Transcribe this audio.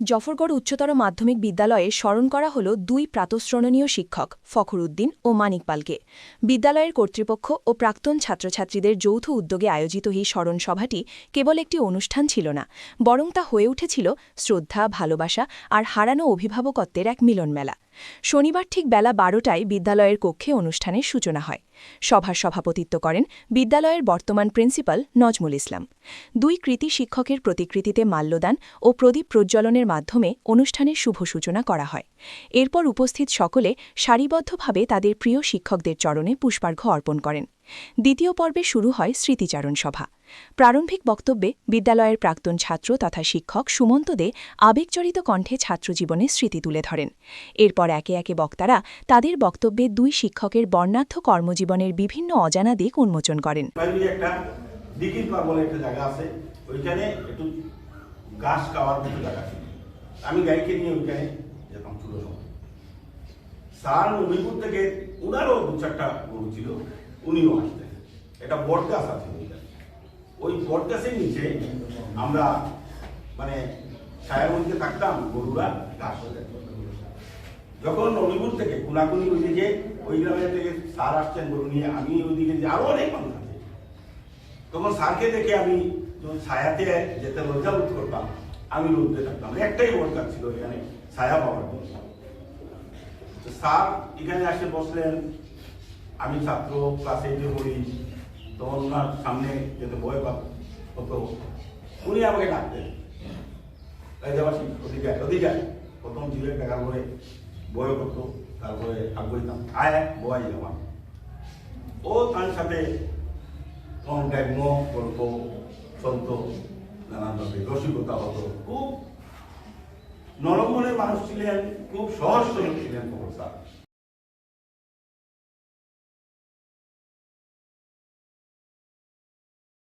জফরগড় উচ্চতর মাধ্যমিক বিদ্যালয়ে স্মরণ করা হল দুই প্রাতঃস্মরণীয় শিক্ষক ফখরুদ্দিন ও মানিক পালকে। বিদ্যালয়ের কর্তৃপক্ষ ও প্রাক্তন ছাত্রছাত্রীদের যৌথ উদ্যোগে আয়োজিত এই স্মরণ সভাটি কেবল একটি অনুষ্ঠান ছিল না, বরং তা হয়ে উঠেছিল শ্রদ্ধা, ভালোবাসা আর হারানো অভিভাবকত্বের এক মিলনমেলা। শনিবার ঠিক বেলা ১২টায় বিদ্যালয়ের কক্ষে অনুষ্ঠানের সূচনা হয়। সভার সভাপতিত্ব করেন বিদ্যালয়ের বর্তমান প্রিন্সিপাল নজমুল ইসলাম। দুই কৃতী শিক্ষকের প্রতিকৃতিতে মাল্যদান ও প্রদীপ প্রজ্বলনের মাধ্যমে অনুষ্ঠানের শুভ সূচনা করা হয়। এরপর উপস্থিত সকলে সারিবদ্ধভাবে তাদের প্রিয় শিক্ষকদের চরণে পুষ্পার্ঘ্য অর্পণ করেন। দ্বিতীয় পর্বে শুরু হয় স্মৃতিচারণ সভা। প্রারম্ভিক বক্তব্যে বিদ্যালয়ের প্রাক্তন ছাত্র তথা শিক্ষক সুমন্ত দে আবেগজড়িত কণ্ঠে ছাত্রজীবনের স্মৃতি তুলে ধরেন। এরপর একে একে বক্তারা তাদের বক্তব্যে দুই শিক্ষকের বর্ণাঢ্য কর্মজীবনের বিভিন্ন অজানা দিক উন্মোচন করেন। আমি গাইকে নিয়ে ওইখানে যেতাম ছোট সময়। স্যার নবীপুর থেকে ওনারও দু চারটা গরু ছিল, উনিও আসতেন। একটা বট গাছ আছে ওই বট গাছের নিচে আমরা মানে ছায়ার মধ্যে থাকতাম, গরুরা ঘাস হয়ে। যখন নবীপুর থেকে কুনাকুনি ওইদিকে ওই গ্রামের থেকে স্যার আসছেন গরু নিয়ে, আমি ওইদিকে যে আরো অনেক মানুষ আছে, তখন স্যারকে দেখে আমি ছায়াতে যেতে লজ্জা বোধ করতাম, আমি রোদে থাকতাম। একটাই বট গাছ ছিল এখানে ছায়া পাওয়ার জন্য। স্যার এখানে আসে বসলেন, আমি ছাত্র ক্লাস 8-এ পড়ি, তখন ওনার সামনে যেতে ভয় হতো। উনি আমাকে ডাকতেন, দেবাসী অধিকার অধিকার, প্রথম ঝিলের টাকার পরে বয় করতো, তারপরে বইতাম আয় বয় আমার। ও তার সাথে ব্যঙ্গ গল্প চলতো, নানানভাবে রসিকতা হতো। খুব নরম মনের মানুষ ছিলেন, খুব সহজ সরল ছিলেন স্যার।